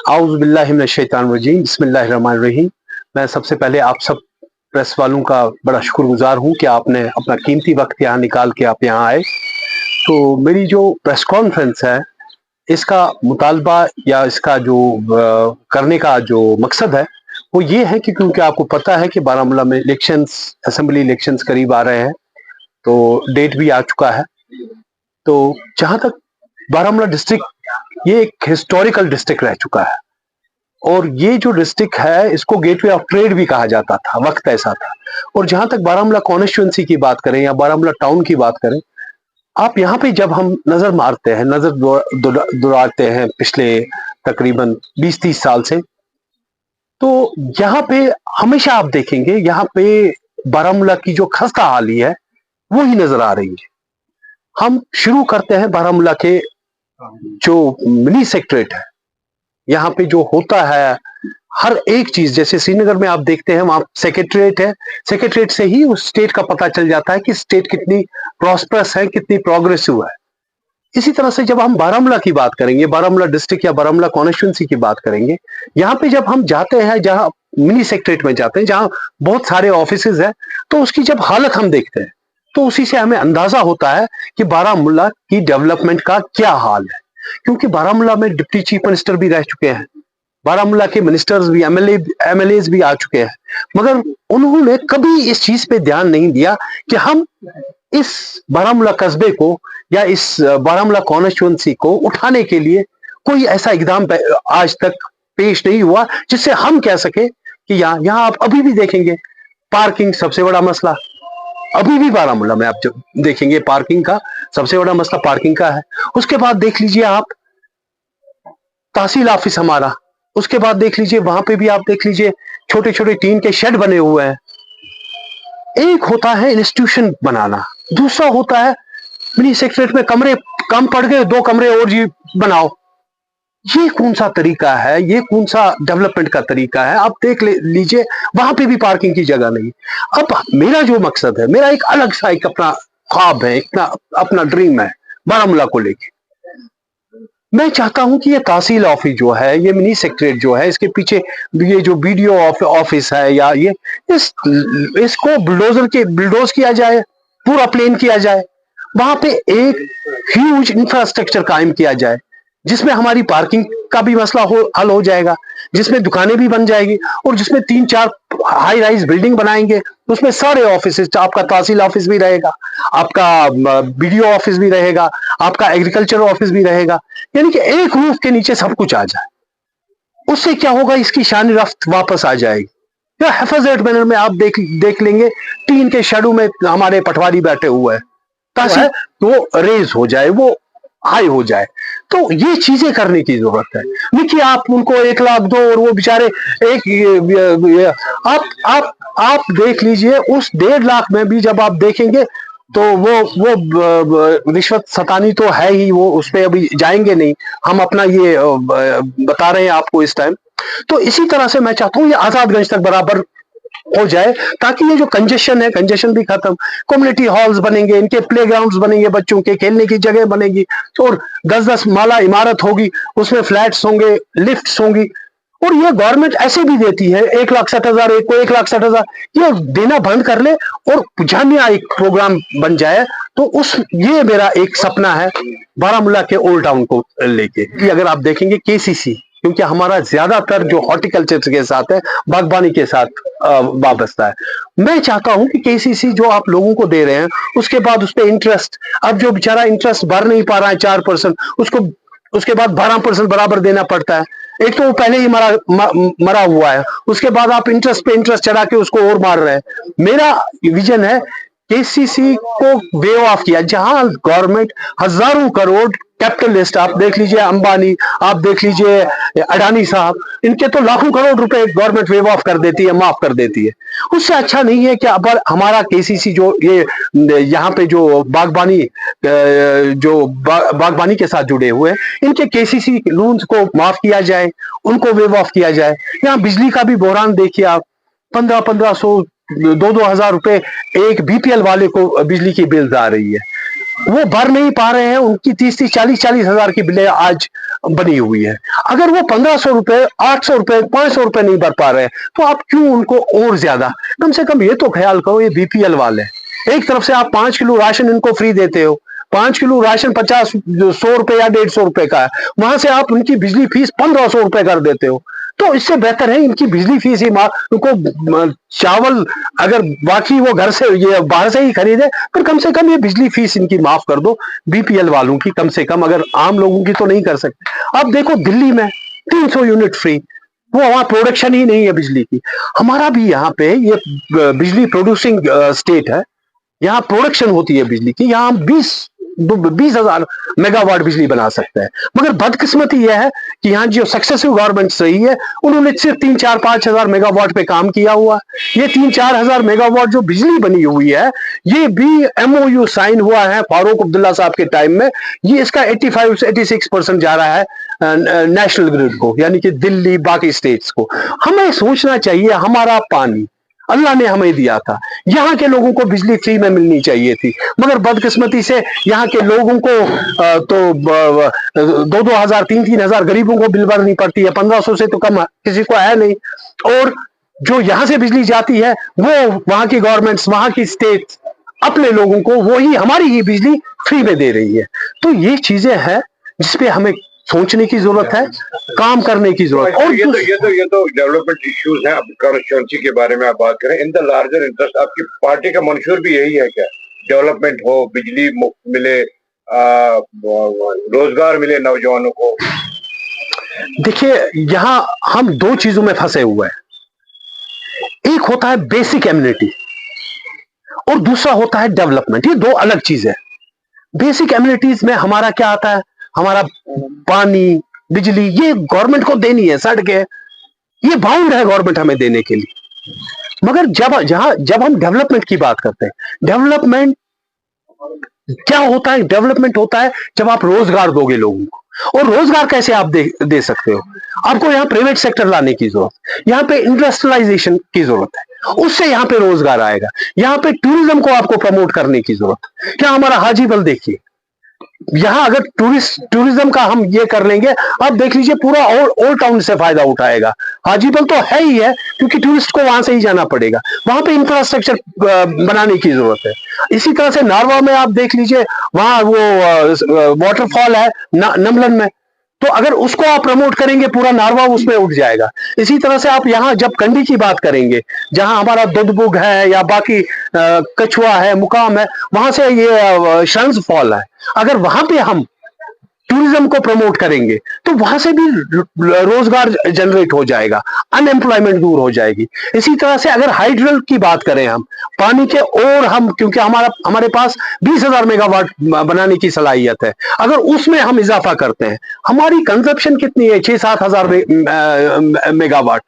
आऊज़ बिल्लाहि मिनश शैतानिर रजीम, बिस्मिल्लाहिर रहमानिर रहीम। मैं सबसे पहले आप सब प्रेस वालों का बड़ा शुक्रगुज़ार हूँ कि आपने अपना कीमती वक़्त यहाँ निकाल के आप यहाँ आए। तो मेरी जो प्रेस कॉन्फ्रेंस है, इसका मुतालबा या इसका जो करने का जो मकसद है, वो ये है कि क्योंकि आपको पता है कि बारामूला में असेंबली इलेक्शंस करीब आ रहे हैं, तो डेट भी आ चुका है। तो जहाँ तक बारामूला डिस्ट्रिक्ट, ये एक हिस्टोरिकल डिस्ट्रिक्ट रह चुका है और ये जो डिस्ट्रिक्ट है इसको गेटवे ऑफ ट्रेड भी कहा जाता था, वक्त ऐसा था। और जहां तक बारामूला कॉन्स्टिट्यूंसी की बात करें या बारामूला टाउन की बात करें, आप यहाँ पे जब हम नजर मारते हैं, नजर दौड़ाते हैं पिछले तकरीबन 20-30 साल से, तो यहाँ पे हमेशा आप देखेंगे यहाँ पे बारामूला की जो खस्ता हाली है वो ही नजर आ रही है। हम शुरू करते हैं बारामूला के जो मिनी सेक्रेटरीट है, यहाँ पे जो होता है हर एक चीज, जैसे श्रीनगर में आप देखते हैं वहां सेक्रेटरीट है, सेक्रेटरीट से ही उस स्टेट का पता चल जाता है कि स्टेट कितनी प्रॉस्परस है, कितनी प्रोग्रेसिव है। इसी तरह से जब हम बारामूला की बात करेंगे, बारामूला डिस्ट्रिक्ट या बारामूला कॉन्स्टिट्यूंसी की बात करेंगे, यहाँ पे जब हम जाते हैं, जहाँ मिनी सेक्रेटरीट में जाते हैं, जहाँ बहुत सारे ऑफिसेज है, तो उसकी जब हालत हम देखते हैं तो उसी से हमें अंदाजा होता है कि बारामूला की डेवलपमेंट का क्या हाल है। क्योंकि बारामूला में डिप्टी चीफ मिनिस्टर भी रह चुके हैं, बारामूला के मिनिस्टर्स भी, एमएलएज भी आ चुके हैं, मगर उन्होंने कभी इस चीज पे ध्यान नहीं दिया कि हम इस बारामूला कस्बे को या इस बारामूला कॉन्स्टिट्यूंसी को उठाने के लिए कोई ऐसा इकदाम आज तक पेश नहीं हुआ जिससे हम कह सके कि यहाँ आप अभी भी देखेंगे पार्किंग सबसे बड़ा मसला, अभी भी बारामूला में आप जब देखेंगे पार्किंग का सबसे बड़ा मसला पार्किंग का है। उसके बाद देख लीजिए आप तहसील ऑफिस हमारा, उसके बाद देख लीजिए वहां पे भी आप देख लीजिए छोटे छोटे टीन के शेड बने हुए हैं। एक होता है इंस्टीट्यूशन बनाना, दूसरा होता है मिनी सेक्रेटरीट में कमरे कम पड़ गए, 2 कमरे और जी बनाओ। ये कौन सा तरीका है, ये कौन सा डेवलपमेंट का तरीका है? आप देख लीजिए वहां पे भी पार्किंग की जगह नहीं। अब मेरा जो मकसद है, मेरा एक अलग सा एक अपना ख्वाब है, अपना ड्रीम है बारामूला को लेके। मैं चाहता हूं कि ये तहसील ऑफिस जो है, ये मिनी सेक्रेटरीट जो है, इसके पीछे ये जो बीडीओ ऑफिस है या ये इसको बुलडोज किया जाए, पूरा प्लेन किया जाए, वहां पे एक ह्यूज इंफ्रास्ट्रक्चर कायम किया जाए जिसमें हमारी पार्किंग का भी मसला हल हो जाएगा, जिसमें दुकानें भी बन जाएगी और जिसमें 3-4 हाई राइज बिल्डिंग बनाएंगे, उसमें सारे ऑफिस, आपका तहसील ऑफिस भी रहेगा, आपका बीडीओ ऑफिस भी रहेगा, आपका एग्रीकल्चर ऑफिस भी रहेगा, यानी कि एक रूफ के नीचे सब कुछ आ जाए। उससे क्या होगा, इसकी शान रफ्त वापस आ जाएगी। या हिफाजत मैनर में आप देख लेंगे टीन के शेडो में हमारे पटवारी बैठे हुए हैं, ताकि वो रेज हो जाए, वो हाई हो जाए। तो ये चीजें करने की जरूरत है, नहीं कि आप उनको 1 लाख दो और वो बेचारे आप देख लीजिए उस 1.5 लाख में भी जब आप देखेंगे तो वो रिश्वत सतानी तो है ही, वो उस पर अभी जाएंगे नहीं। हम अपना ये बता रहे हैं आपको इस टाइम। तो इसी तरह से मैं चाहता हूँ ये आजादगंज तक बराबर हो जाए, ताकि ये जो कंजेशन है, कंजेशन भी खत्म। कम्युनिटी हॉल्स बनेंगे, इनके प्लेग्राउंड्स बनेंगे, बच्चों के खेलने की जगह बनेगी और 10-10 माला इमारत होगी, उसमें फ्लैट्स होंगे, लिफ्ट्स होंगी। और ये गवर्नमेंट ऐसे भी देती है 1,60,000, एक को 1,60,000, ये देना बंद कर ले और जामिया एक प्रोग्राम बन जाए। तो ये मेरा एक सपना है बारामूला के ओल्ड टाउन को लेके कि अगर आप देखेंगे केसीसी, क्योंकि हमारा ज्यादातर जो हॉर्टिकल्चर के साथ है, बागबानी के साथ वाबस्ता है, मैं चाहता हूं कि केसीसी जो आप लोगों को दे रहे हैं उसके बाद उस पर इंटरेस्ट, अब जो बेचारा इंटरेस्ट भर नहीं पा रहा है 4%, उसको उसके बाद 12% बराबर देना पड़ता है। एक तो वो पहले ही मरा हुआ है, उसके बाद आप इंटरेस्ट पे इंटरेस्ट चढ़ा के उसको और मार रहे हैं। मेरा विजन है केसीसी को वेव ऑफ किया, जहां गवर्नमेंट हजारों करोड़ कैपिटलिस्ट, आप देख लीजिए अंबानी, आप देख लीजिए अडानी साहब, इनके तो लाखों करोड़ रुपए गवर्नमेंट वेव ऑफ कर देती है, माफ कर देती है। उससे अच्छा नहीं है कि अब हमारा केसीसी जो ये यहाँ पे जो बागबानी के साथ जुड़े हुए हैं, इनके केसीसी लोन्स को माफ किया जाए, उनको वेव ऑफ किया जाए। यहाँ बिजली का भी बहरान देखिए आप, 1500-1500, 2-2 हजार रुपए एक बीपीएल वाले को बिजली की बिल्स आ रही है। वो भर नहीं पा रहे हैं, उनकी 30-30, 40-40 हजार की बिलें आज बनी हुई है। अगर वो 1500 रुपए, 800 रुपए, 500 रुपए नहीं भर पा रहे हैं, तो आप क्यों उनको और ज्यादा, कम से कम ये तो ख्याल करो, ये बीपीएल वाले, एक तरफ से आप 5 किलो राशन इनको फ्री देते हो, 5 किलो राशन 50, 100 रुपए या 150 रुपए का है, वहां से आप उनकी बिजली फीस 1500 रुपए कर देते हो। तो इससे बेहतर है इनकी बिजली फीस ही उनको चावल, अगर बाकी वो घर से ये बाहर से ही खरीदे, पर कम से कम ये बिजली फीस इनकी माफ कर दो, बीपीएल वालों की कम से कम, अगर आम लोगों की तो नहीं कर सकते। अब देखो दिल्ली में 300 यूनिट फ्री, वो वहां प्रोडक्शन ही नहीं है बिजली की। हमारा भी यहाँ पे ये बिजली प्रोड्यूसिंग स्टेट है, यहाँ प्रोडक्शन होती है बिजली की, यहाँ हम 20,000 मेगावाट बिजली बना सकते हैं। मगर बदकिस्मती यह है कि यहाँ जो सक्सेसिव गवर्नमेंट्स रही है, उन्होंने सिर्फ 3-4-5 हजार मेगावाट पे काम किया हुआ। ये 3-4 हजार मेगावाट जो बिजली बनी हुई है, ये भी एमओयू साइन हुआ है फारूक अब्दुल्ला साहब के टाइम में, ये इसका 85 से 86% जा रहा है नेशनल ग्रिड को, यानी कि दिल्ली, बाकी स्टेट्स को। हमें सोचना चाहिए, हमारा पानी अल्लाह ने हमें दिया था, यहाँ के लोगों को बिजली फ्री में मिलनी चाहिए थी, मगर बदकिस्मती से यहाँ के लोगों को तो 2-2 हजार, 3-3 हजार गरीबों को बिल भरनी पड़ती है, 1500 से तो कम किसी को है नहीं। और जो यहाँ से बिजली जाती है, वो वहां की गवर्नमेंट्स, वहां की स्टेट्स अपने लोगों को वही हमारी ही बिजली फ्री में दे रही है। तो ये चीजें हैं जिसपे हमें सोचने की जरूरत है, काम करने की जरूरत है। और ये तो डेवलपमेंट इश्यूज हैं। अब कॉन्स्टिट्यूंसी के बारे में आप बात करें, इन द लार्जर इंटरेस्ट आपकी पार्टी का मंशूर भी यही है क्या? डेवलपमेंट हो, बिजली मुफ्त मिले, रोजगार मिले नौजवानों को। देखिए, यहां हम दो चीजों में फंसे हुए हैं, एक होता है बेसिक एम्यूनिटी और दूसरा होता है डेवलपमेंट। ये दो अलग चीजें। बेसिक एम्यूनिटीज में हमारा क्या आता है, हमारा पानी, बिजली, ये गवर्नमेंट को देनी है, सड़कें, ये बाउंड है गवर्नमेंट हमें देने के लिए। मगर जब हम डेवलपमेंट की बात करते हैं, डेवलपमेंट क्या होता है? डेवलपमेंट होता है जब आप रोजगार दोगे लोगों को। और रोजगार कैसे आप दे सकते हो? आपको यहाँ प्राइवेट सेक्टर लाने की जरूरत, यहाँ पे इंडस्ट्रियलाइजेशन की जरूरत है, उससे यहाँ पे रोजगार आएगा। यहाँ पे टूरिज्म को आपको प्रमोट करने की जरूरत है। क्या हमारा हाजीबल देखिए, यहाँ अगर टूरिज्म का हम ये कर लेंगे, आप देख लीजिए पूरा ओल्ड टाउन से फायदा उठाएगा। हाजीबल तो है ही है, क्योंकि टूरिस्ट को वहां से ही जाना पड़ेगा, वहां पे इंफ्रास्ट्रक्चर बनाने की जरूरत है। इसी तरह से नारवा में आप देख लीजिए, वहां वो वाटरफॉल है नमलन में, तो अगर उसको आप प्रमोट करेंगे, पूरा नारवा उसमें उठ जाएगा। इसी तरह से आप यहाँ जब कंडी की बात करेंगे, जहां हमारा दुधबुग है या बाकी कछुआ है, मुकाम है, वहां से ये शंस फॉल है, अगर वहां पे हम टूरिज्म को प्रमोट करेंगे तो वहां से भी रोजगार जनरेट हो जाएगा, अनएम्प्लॉयमेंट दूर हो जाएगी। इसी तरह से अगर हाइड्रल की बात करें हम पानी के, और हम क्योंकि हमारे पास 20,000 मेगावाट बनाने की सलाहियत है, अगर उसमें हम इजाफा करते हैं, हमारी कंजप्शन कितनी है? 6-7 हजार मेगावाट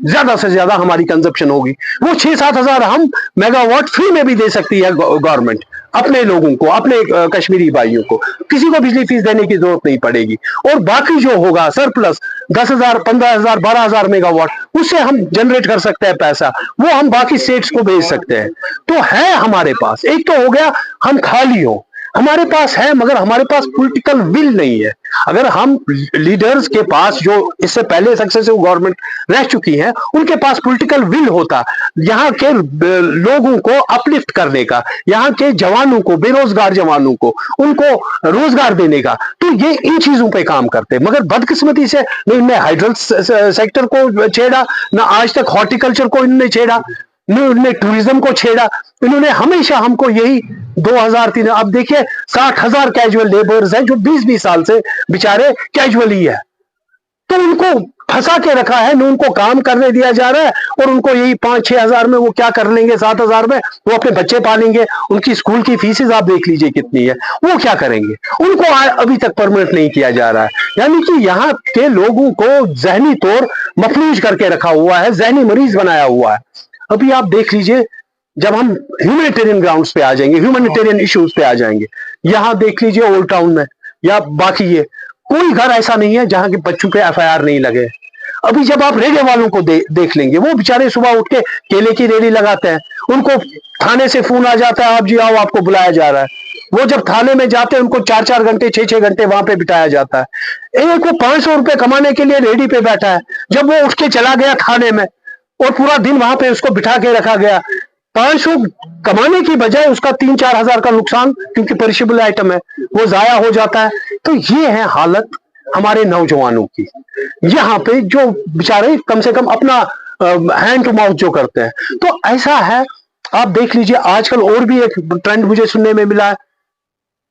ज्यादा से ज्यादा हमारी कंजप्शन होगी। वो 6-7 हजार हम मेगावाट फ्री में भी दे सकती है गवर्नमेंट अपने लोगों को, अपने कश्मीरी भाइयों को, किसी को बिजली फीस देने की जरूरत नहीं पड़ेगी। और बाकी जो होगा सरप्लस 10,000, 15,000, 12,000 मेगावाट, उससे हम जनरेट कर सकते हैं पैसा, वो हम बाकी स्टेट्स को भेज सकते हैं। तो है हमारे पास, एक तो हो गया हम खाली हो, हमारे पास है, मगर हमारे पास पॉलिटिकल विल नहीं है। अगर हम लीडर्स के पास, जो इससे पहले सक्सेसिव गवर्नमेंट रह चुकी हैं, उनके पास पॉलिटिकल विल होता यहाँ के लोगों को अपलिफ्ट करने का, यहाँ के जवानों को, बेरोजगार जवानों को, उनको रोजगार देने का, तो ये इन चीजों पे काम करते। मगर बदकिस्मती से न इनने हाइड्रल सेक्टर को छेड़ा, ना आज तक हॉर्टिकल्चर को इन्होंने छेड़ा, इन्होंने टूरिज्म को छेड़ा। इन्होंने हमेशा हमको यही 2003, अब देखिए 60,000 कैजुअल लेबर्स हैं जो 20-20 साल से बेचारे कैजुअल ही है, तो उनको फंसा के रखा है, न उनको काम करने दिया जा रहा है, और उनको यही 5-6 हजार में वो क्या कर लेंगे, 7 हजार में वो अपने बच्चे पालेंगे, उनकी स्कूल की फीसेज आप देख लीजिए कितनी है, वो क्या करेंगे? उनको अभी तक परमानेंट नहीं किया जा रहा है। यानी कि यहाँ के लोगों को जहनी तौर मफलूज करके रखा हुआ है, जहनी मरीज बनाया हुआ है। अभी आप देख लीजिए, जब हम ह्यूमैनिटेरियन ग्राउंड्स पे आ जाएंगे, ह्यूमैनिटेरियन इश्यूज पे आ जाएंगे, यहां देख लीजिए ओल्ड टाउन में या बाकी ये कोई घर ऐसा नहीं है जहां के बच्चों पे एफआईआर नहीं लगे। अभी जब आप रेडियो वालों को देख लेंगे, वो बेचारे सुबह उठ के केले की रेडी लगाते हैं, उनको थाने से फोन आ जाता है, आप जी आओ, आपको बुलाया जा रहा है। वो जब थाने में जाते हैं उनको 4-4 घंटे 6-6 घंटे वहां पे बिताया जाता है। एक वो 500 रुपए कमाने के लिए रेडी पे बैठा है, जब वो उठ के चला गया थाने में और पूरा दिन वहां पे उसको बिठा के रखा गया, 500 कमाने की बजाय उसका 3-4 हजार का नुकसान, क्योंकि पेरिशेबल आइटम है, वो जाया हो जाता है। तो ये है हालत हमारे नौजवानों की। यहाँ पे जो बेचारे कम से कम अपना हैंड टू माउथ जो करते हैं, तो ऐसा है। आप देख लीजिए आजकल और भी एक ट्रेंड मुझे सुनने में मिला है,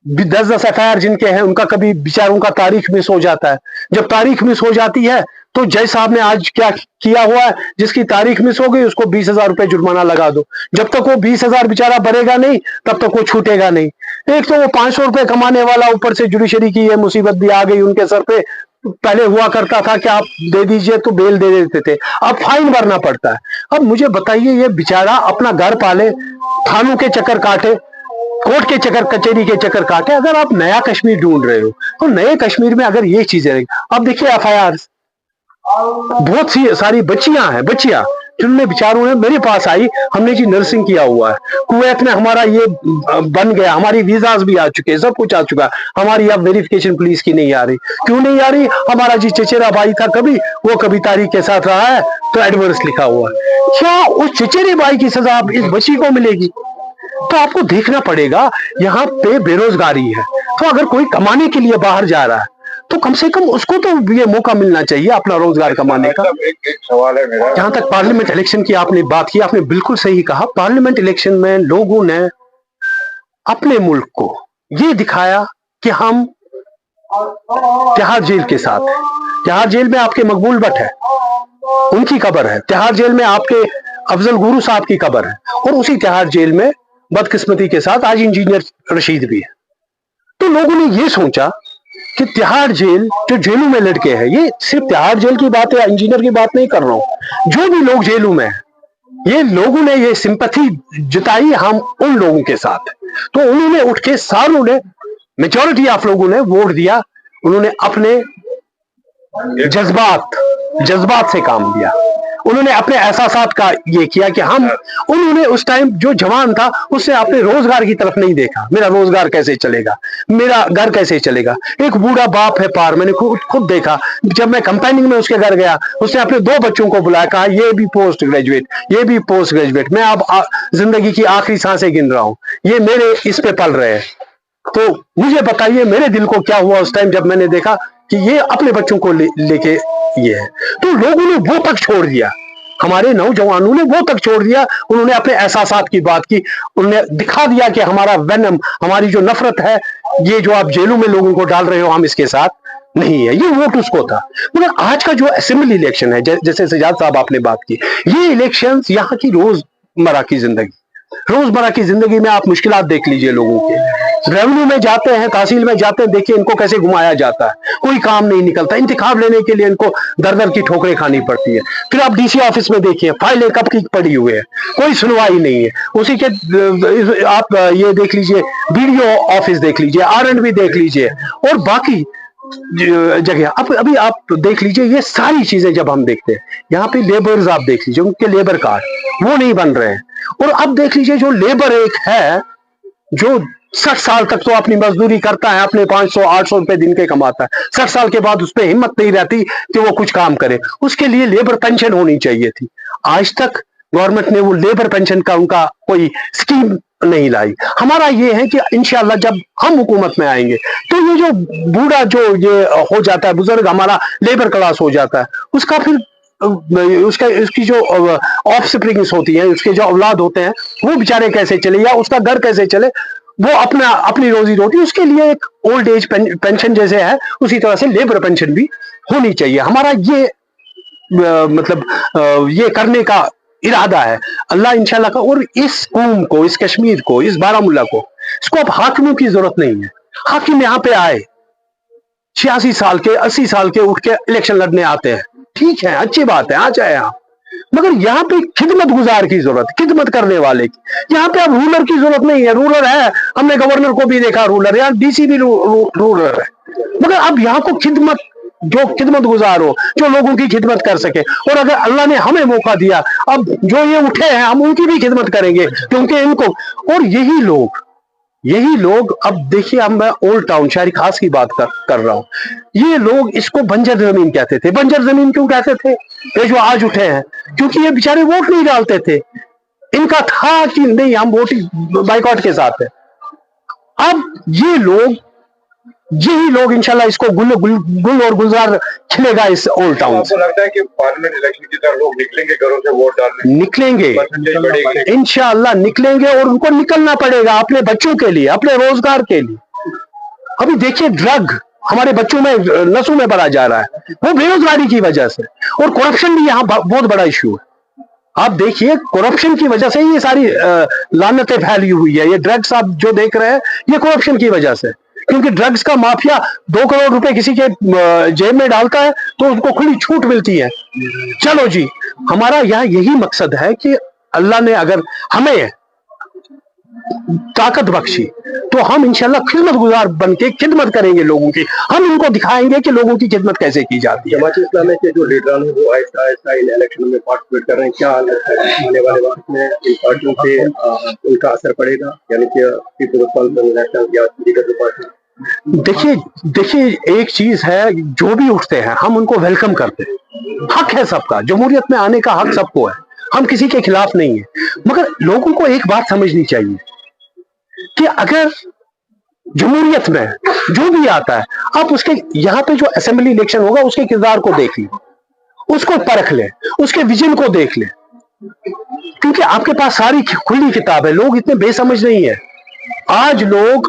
10-10 FIR जिनके हैं उनका कभी बेचारों का तारीख मिस हो जाता है। जब तारीख मिस हो जाती है तो जज साहब ने आज क्या किया हुआ है, जिसकी तारीख मिस हो गई उसको 20,000 रुपए जुर्माना लगा दो। जब तक वो 20,000 बेचारा भरेगा नहीं तब तक वो छूटेगा नहीं। एक तो वो 500 रुपए कमाने वाला, ऊपर से जुडिशरी की ये मुसीबत भी आ गई उनके सर पे। पहले हुआ करता था कि आप दे दीजिए तो बेल दे देते थे, अब फाइन भरना पड़ता है। अब मुझे बताइए, ये बेचारा अपना घर पाले, थानों के चक्कर काटे, कोर्ट के चक्कर, कचहरी के चक्कर काटे। अगर आप नया कश्मीर ढूंढ रहे हो तो नए कश्मीर में अगर ये चीजें रही, अब देखिए FIR, बहुत सी सारी बच्चियां हैं, बच्चियां जिनमें बेचारों ने मेरे पास आई, हमने जी नर्सिंग किया हुआ है, कुवैत में हमारा ये बन गया, हमारी वीजाज भी आ चुके हैं, सब कुछ आ चुका है, हमारी अब वेरिफिकेशन पुलिस की नहीं आ रही। क्यों नहीं आ रही? हमारा जी चचेरा भाई था कभी, वो कभी तारीख के साथ रहा है तो एडवर्स लिखा हुआ है। क्या उस चचेरे भाई की सजा अब इस बच्ची को मिलेगी? तो आपको देखना पड़ेगा, यहाँ पे बेरोजगारी है, तो अगर कोई कमाने के लिए बाहर जा रहा है तो कम से कम उसको तो ये मौका मिलना चाहिए अपना रोजगार कमाने का। एक सवाल है मेरा, जहां तक पार्लियामेंट इलेक्शन की आपने बात की, आपने बिल्कुल सही कहा। पार्लियामेंट इलेक्शन में लोगों ने अपने मुल्क को ये दिखाया कि हम तिहाड़ जेल के साथ हैं। तिहाड़ जेल में आपके मकबूल भट्ट है, उनकी कब्र है। तिहाड़ जेल में आपके अफजल गुरु साहब की कब्र है, और उसी तिहाड़ जेल में बदकिस्मती के साथ आज इंजीनियर रशीद भी है। तो लोगों ने ये सोचा कि तिहाड़ जेल, जो जेलों में लड़के हैं, ये सिर्फ तिहाड़ जेल की बात है, इंजीनियर की बात नहीं कर रहा हूं, जो भी लोग जेलों में हैं, ये लोगों ने ये सिंपैथी जताई हम उन लोगों के साथ हैं। तो उन्होंने उठ के, सारों ने, मेजॉरिटी ऑफ लोगों ने वोट दिया, उन्होंने अपने जज्बात से काम लिया, उन्होंने अपने एहसासात का ये किया कि हम, उन्होंने उस टाइम जो जवान था उससे अपने रोजगार की तरफ नहीं देखा, मेरा रोजगार कैसे चलेगा, मेरा घर कैसे चलेगा। एक बूढ़ा बाप है पार, मैंने खुद देखा, जब मैं कंपेनिंग में उसके घर गया, उसने अपने 2 बच्चों को बुलाया, कहा ये भी पोस्ट ग्रेजुएट, ये भी पोस्ट ग्रेजुएट, मैं अब जिंदगी की आखिरी सांसें गिन रहा हूं, ये मेरे इस पे पल रहे हैं। तो मुझे बताइए मेरे दिल को क्या हुआ उस टाइम जब मैंने देखा कि ये अपने बच्चों को लेके ये है। तो लोगों ने वो तक छोड़ दिया, हमारे नौजवानों ने वो तक छोड़ दिया, उन्होंने अपने एहसासात की बात की, उन्होंने दिखा दिया कि हमारा वेनम, हमारी जो नफरत है, ये जो आप जेलों में लोगों को डाल रहे हो, हम इसके साथ नहीं है। ये वोट उसको था। मगर आज का जो असेंबली इलेक्शन है, जैसे सजाद साहब आपने बात की, ये इलेक्शन यहाँ की रोजमर्रा की जिंदगी में आप मुश्किलात देख लीजिए लोगों के। रेवेन्यू में जाते हैं, तहसील में जाते हैं, देखिए इनको कैसे घुमाया जाता है, कोई काम नहीं निकलता, इंतखाब लेने के लिए इनको दर दर की ठोकरें खानी पड़ती है। फिर आप DC ऑफिस में देखिए, फाइलें कब की पड़ी हुई है, कोई सुनवाई नहीं है। उसी के आप ये देख लीजिए, BDO ऑफिस देख लीजिए, R&B देख लीजिए, और बाकी जगह अभी आप देख लीजिए। ये सारी चीजें जब हम देखते हैं, यहाँ पे लेबर्स आप देख लीजिए, उनके लेबर कार्ड वो नहीं बन रहे हैं। और अब देख लीजिए जो लेबर एक है, जो 60 साल तक तो अपनी मजदूरी करता है, अपने 500-800 रुपए दिन के कमाता है, 60 साल के बाद उस पर हिम्मत नहीं रहती कि वो कुछ काम करे, उसके लिए लेबर पेंशन होनी चाहिए थी। आज तक गवर्नमेंट ने वो लेबर पेंशन का उनका कोई स्कीम नहीं लाई। हमारा ये है कि इंशाल्लाह जब हम हुकूमत में आएंगे तो ये जो बूढ़ा जो ये हो जाता है, बुजुर्ग हमारा लेबर क्लास हो जाता है, उसका फिर उसकी जो ऑफ स्प्रिंग्स होती है, उसके जो औलाद होते हैं, वो बेचारे कैसे चले, या उसका घर कैसे चले, वो अपनी रोजी रोटी, उसके लिए एक ओल्ड एज पेंशन जैसे है, उसी तरह से लेबर पेंशन भी होनी चाहिए। हमारा ये ये करने का इरादा है, अल्लाह इंशाल्लाह का। और इस कौम को, इस कश्मीर को, इस बारामूला को, इसको अब हाकिमों की जरूरत नहीं है। हाकिम यहाँ पे आए, 86 साल के, 80 साल के उठ के इलेक्शन लड़ने आते हैं, ठीक है, अच्छी बात है, आ जाए आप, मगर यहाँ पे खिदमत गुजार की जरूरत, खिदमत करने वाले की। यहाँ पे अब रूलर की जरूरत नहीं है, रूलर है, हमने गवर्नर को भी देखा रूलर, यहाँ DC भी रूलर है, मगर अब यहाँ को खिदमत गुजार हो, जो लोगों की खिदमत कर सके। और अगर अल्लाह ने हमें मौका दिया, अब जो ये उठे हैं हम उनकी भी खिदमत करेंगे, क्योंकि इनको, और यही लोग यही लोग, अब देखिए, अब मैं ओल्ड टाउन शहरी खास की बात कर रहा हूं। ये लोग इसको बंजर जमीन कहते थे। बंजर जमीन क्यों कहते थे? ये जो आज उठे हैं, क्योंकि ये बेचारे वोट नहीं डालते थे। इनका था कि नहीं, हम वोटिंग बाइकआउट के साथ है। अब ये लोग, यही लोग इंशाल्लाह इसको गुल और गुलजार खिलेगा इस ओल्ड तो टाउन आपको से। लगता है कि पार्लियामेंट इलेक्शन की तरह लोग निकलेंगे घरों से वोट डालने, निकलेंगे, परसेंटेज बढ़ेगी? इंशाल्लाह निकलेंगे, और उनको निकलना पड़ेगा अपने बच्चों के लिए, अपने रोजगार के लिए। अभी देखिए, ड्रग हमारे बच्चों में, नसों में भरा जा रहा है, वो बेरोजगारी की वजह से। और करप्शन भी यहाँ बहुत बड़ा इश्यू है। आप देखिए, करप्शन की वजह से ये सारी लानतें फैली हुई है। ये ड्रग्स आप जो देख रहे हैं, ये करप्शन की वजह से। क्योंकि ड्रग्स का माफिया 2 करोड़ रुपए किसी के जेब में डालता है तो उसको खुली छूट मिलती है। चलो जी, हमारा यहाँ यही मकसद है कि अल्लाह ने अगर हमें ताकत बख्शी, तो हम इंशाल्लाह खिदमत गुजार बन के खिदमत करेंगे लोगों की। हम इनको दिखाएंगे कि लोगों की खिदमत कैसे की जाती है। जमात इस्लामी के जो लीडरान है वो आहिस्ता आहिस्ता इन इलेक्शन में पार्टिसिपेट कर रहे हैं। क्या आने वाले वक्त में इन पार्टियों पे उनका असर पड़ेगा, यानी कि पीपल्स कॉन्फ्रेंस नेशनल या दीगर पार्टी? देखिए, एक चीज है, जो भी उठते हैं हम उनको वेलकम करते हैं। हक है सबका, जमहूरियत में आने का हक सबको है। हम किसी के खिलाफ नहीं है। मगर लोगों को एक बात समझनी चाहिए कि अगर जमहूरियत में जो भी आता है, आप उसके यहाँ पे जो असेंबली इलेक्शन होगा उसके किरदार को देख लें, उसको परख लें, उसके विजन को देख लें। क्योंकि आपके पास सारी खुली किताब है। लोग इतने बेसमझ नहीं है। आज लोगों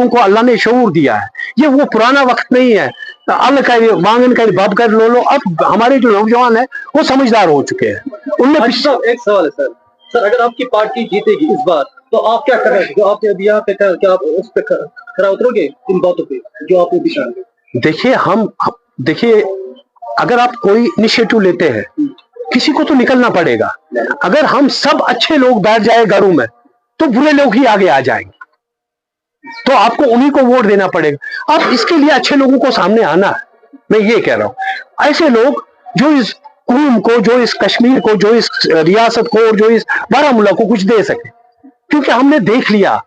को अल्लाह ने शऊर दिया है। ये वो पुराना वक्त नहीं है, अल्लाह का मांगन कर बाब कर लो। अब हमारे जो नौजवान है वो समझदार हो चुके हैं। उनने एक सवाल है सर। सर, अगर आपकी पार्टी जीतेगी इस बार तो आप क्या कर रहे हैं? जो आपने अभी यहाँ पे क्या आप उस पे खरा उतरोगे इन बातों पे जो आपने दिखाया? देखिए, अगर आप कोई इनिशिएटिव लेते हैं, किसी को तो निकलना पड़ेगा। अगर हम सब अच्छे लोग बैठ जाए घरों में, तो बुरे लोग ही आगे आ जाएंगे। तो आपको उन्हीं को वोट देना पड़ेगा। अब इसके लिए अच्छे लोगों को सामने आना है। मैं ये कह रहा हूं, ऐसे लोग जो इस कौम को, जो इस कश्मीर को, जो इस रियासत को और जो इस बारामूला को कुछ दे सके। क्योंकि हमने देख लिया,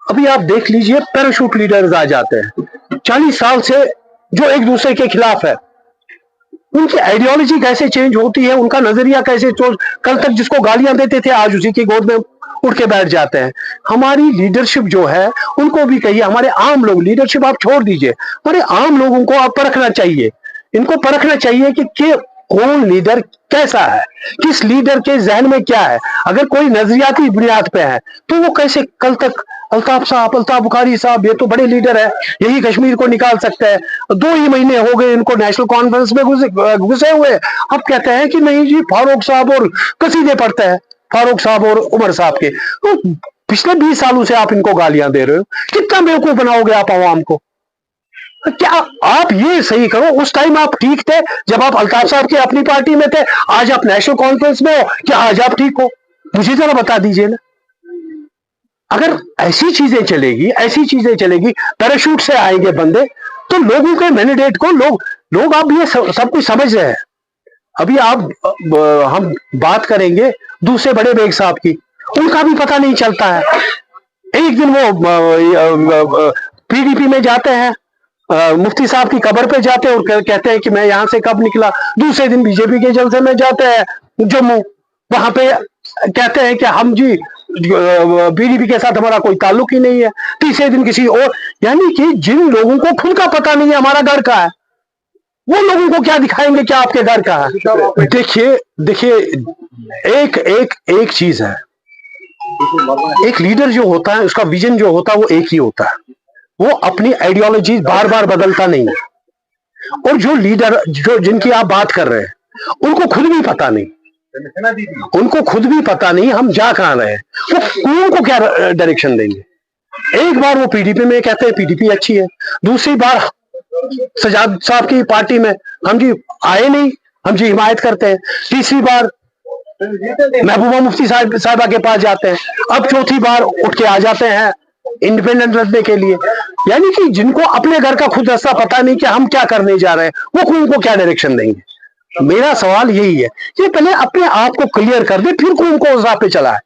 अभी आप देख लीजिए, पैराशूट लीडर्स आ जाते हैं 40 साल से, जो एक दूसरे के खिलाफ है। उनकी आइडियोलॉजी कैसे चेंज होती है, उनका नजरिया कैसे, कल तक जिसको गालियां देते थे आज उसी की गोद में उठ के बैठ जाते हैं। हमारी लीडरशिप जो है, उनको भी कहिए, हमारे आम लोग, लीडरशिप आप छोड़ दीजिए, हमारे आम लोगों को आप परखना चाहिए। इनको परखना चाहिए कि कौन लीडर कैसा है, किस लीडर के जहन में क्या है। अगर कोई नजरियाती बुनियाद पे है तो वो कैसे, कल तक अल्ताफ बुखारी साहब, ये तो बड़े लीडर है, यही कश्मीर को निकाल सकते हैं। 2 ही महीने हो गए इनको नेशनल कॉन्फ्रेंस में घुसे हुए। अब कहते हैं कि नहीं जी, फारूक साहब और कसीदे पढ़ते हैं, फारूक साहब और उमर साहब के। तो पिछले 20 सालों से आप इनको गालियां दे रहे हो। कितना बेवकूफ बनाओगे आप आवाम को? क्या आप ये सही करो, उस टाइम आप ठीक थे जब आप अल्ताफ साहब की अपनी पार्टी में थे, आज आप नेशनल कॉन्फ्रेंस में हो, क्या आज आप ठीक हो? मुझे जरा बता दीजिए ना। अगर ऐसी चीजें चलेगी, पैराशूट से आएंगे बंदे, तो लोगों के मैंडेट को लोग आप ये सब कुछ समझ रहे हैं। अभी हम बात करेंगे दूसरे बड़े बेग साहब की, उनका भी पता नहीं चलता है। एक दिन वो पीडीपी में जाते हैं, मुफ्ती साहब की कब्र पे जाते हैं और कहते हैं कि मैं यहां से कब निकला। दूसरे दिन बीजेपी के जलसे में जाते हैं जम्मू, वहां पे कहते हैं कि हम जी बीजेपी के साथ हमारा कोई ताल्लुक ही नहीं है। तीसरे दिन किसी और, यानी कि जिन लोगों को खुद का पता नहीं है हमारा घर का है, वो लोगों को क्या दिखाएंगे क्या आपके घर का है। देखिए, एक चीज है, एक लीडर जो होता है उसका विजन जो होता है वो एक ही होता है। वो अपनी आइडियोलॉजी बार बार बदलता नहीं है। और जो लीडर जिनकी आप बात कर रहे हैं, उनको खुद भी पता नहीं हम जा कहां रहे हैं, वो कौन को क्या डायरेक्शन देंगे। एक बार वो पीडीपी में कहते हैं पीडीपी अच्छी है, दूसरी बार सजाद साहब की पार्टी में हम जी आए नहीं, हम जी हिमायत करते हैं, तीसरी बार महबूबा मुफ्ती साहिबा के पास जाते हैं, अब चौथी बार उठ के आ जाते हैं इंडिपेंडेंट लड़ने के लिए। यानी कि जिनको अपने घर का खुद रास्ता पता नहीं कि हम क्या करने जा रहे हैं, वो कौन को क्या डायरेक्शन देंगे। मेरा सवाल यही है कि पहले अपने आप को क्लियर कर दे, फिर कौन को उस राह पे चला है।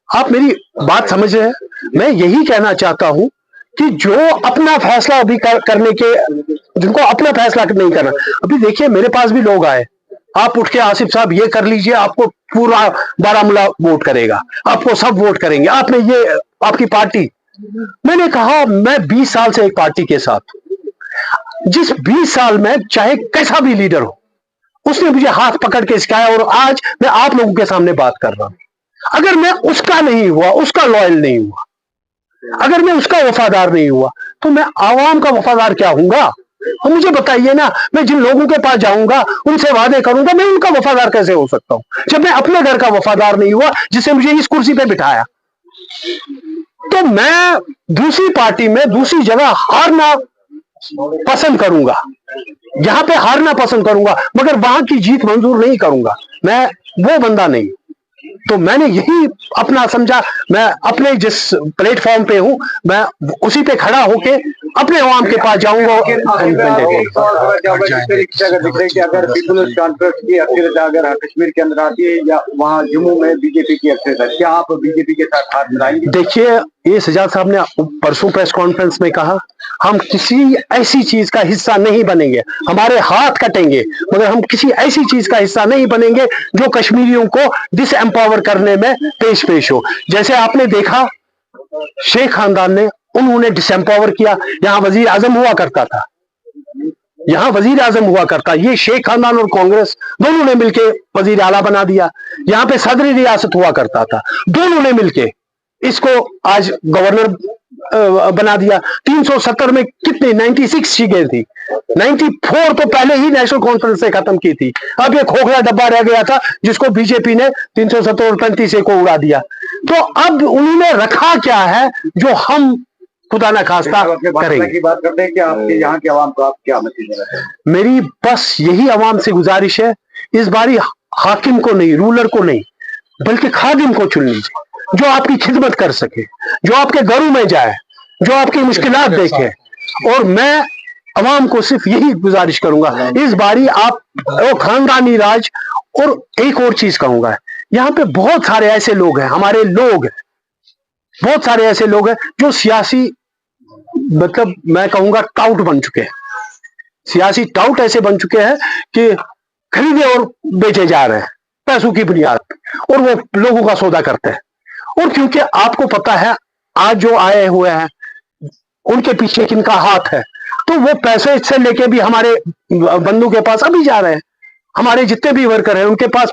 आप मेरी बात समझ रहे हैं? मैं यही कहना चाहता हूं कि जो अपना फैसला अभी करने के, जिनको अपना फैसला नहीं करना, अभी देखिए मेरे पास भी लोग आए, आप उठ के आसिफ साहब ये कर लीजिए, आपको पूरा बारामूला वोट करेगा, आपको सब वोट करेंगे, आपने ये आपकी पार्टी। मैंने कहा मैं 20 साल से एक पार्टी के साथ, जिस 20 साल में चाहे कैसा भी लीडर हो, उसने मुझे हाथ पकड़ के सिखाया, और आज मैं आप लोगों के सामने बात कर रहा हूं। अगर मैं उसका नहीं हुआ, उसका लॉयल नहीं हुआ, अगर मैं उसका वफादार नहीं हुआ, तो मैं आवाम का वफादार क्या हूंगा? और मुझे बताइए ना, मैं जिन लोगों के पास जाऊंगा, उनसे वादे करूंगा, मैं उनका वफादार कैसे हो सकता हूं जब मैं अपने घर का वफादार नहीं हुआ, जिससे मुझे इस कुर्सी पे बिठाया? तो मैं दूसरी पार्टी में दूसरी जगह हारना पसंद करूंगा, यहां पे हारना पसंद करूंगा, मगर वहां की जीत मंजूर नहीं करूंगा। मैं वो बंदा नहीं। तो मैंने यही अपना समझा, मैं अपने जिस प्लेटफॉर्म पे हूं, मैं उसी पे खड़ा होके अपने अवाम के पास जाऊंगा। अगर पीपुल्स कॉन्फ्रेंस की अक्सरियत अगर कश्मीर के अंदर आती है या वहाँ जम्मू में बीजेपी की अक्सरियत, क्या आप बीजेपी के साथ हाथ मिलाएंगे? देखिए, ये सजाद साहब ने परसों प्रेस कॉन्फ्रेंस में कहा, हम किसी ऐसी चीज का हिस्सा नहीं बनेंगे, हमारे हाथ कटेंगे, मगर हम किसी ऐसी चीज का हिस्सा नहीं बनेंगे जो कश्मीरियों को डिसएम्पावर करने में पेश हो। जैसे आपने देखा शेख खानदान ने, उन्होंने डिसएम्पावर किया। यहाँ वजीर आजम हुआ करता था, यहाँ वजीर आजम हुआ करता, ये शेख खानदान और कांग्रेस दोनों ने मिलके वजीर आला बना दिया। यहाँ पे सदर रियासत हुआ करता था, दोनों ने मिलके इसको आज गवर्नर बना दिया। 370 में कितनी 96 सीटें थी, 94 तो पहले ही नेशनल कॉन्फ्रेंस से खत्म की थी। अब ये खोखला डब्बा रह गया था जिसको बीजेपी ने 370 और 35 को उड़ा दिया। तो अब उन्होंने रखा क्या है जो हम खुदा ना खास्ता करेंगे। की बात करते हैं कि आपके यहाँ के आवाम को आप क्या मैसेज देना चाहते हैं? मेरी बस यही आवाम से गुजारिश है, इस बारी हाकिम को नहीं, रूलर को नहीं, बल्कि खादिम को चुन लीजिए, जो आपकी खिदमत कर सके, जो आपके घरों में जाए, जो आपकी मुश्किलात देखे। और मैं अवाम को सिर्फ यही गुजारिश करूंगा, इस बारी आप वो खानदानी राज। और एक और चीज कहूंगा, यहाँ पे बहुत सारे ऐसे लोग हैं, हमारे लोग हैं, बहुत सारे ऐसे लोग हैं जो सियासी, मतलब मैं कहूंगा टाउट बन चुके हैं, सियासी टाउट ऐसे बन चुके हैं कि खरीदे और बेचे जा रहे हैं पैसों की बुनियाद पर, और वो लोगों का सौदा करते हैं। और क्योंकि आपको पता है आज जो आए हुए हैं उनके पीछे किनका हाथ है, तो वो पैसे से लेके भी हमारे बंधु के पास अभी जा रहे हैं, हमारे जितने भी वर्कर हैं उनके पास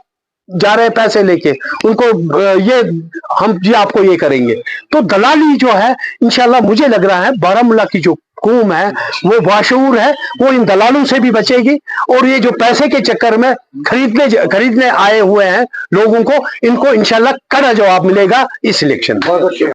जा रहे हैं पैसे लेके, उनको ये हम जी आपको ये करेंगे। तो दलाली जो है, इंशाल्लाह मुझे लग रहा है बारामूला की जो कौम है वो बाशऊर है, वो इन दलालों से भी बचेगी। और ये जो पैसे के चक्कर में खरीदने आए हुए हैं लोगों को, इनको इंशाल्लाह कड़ा जवाब मिलेगा इस इलेक्शन में।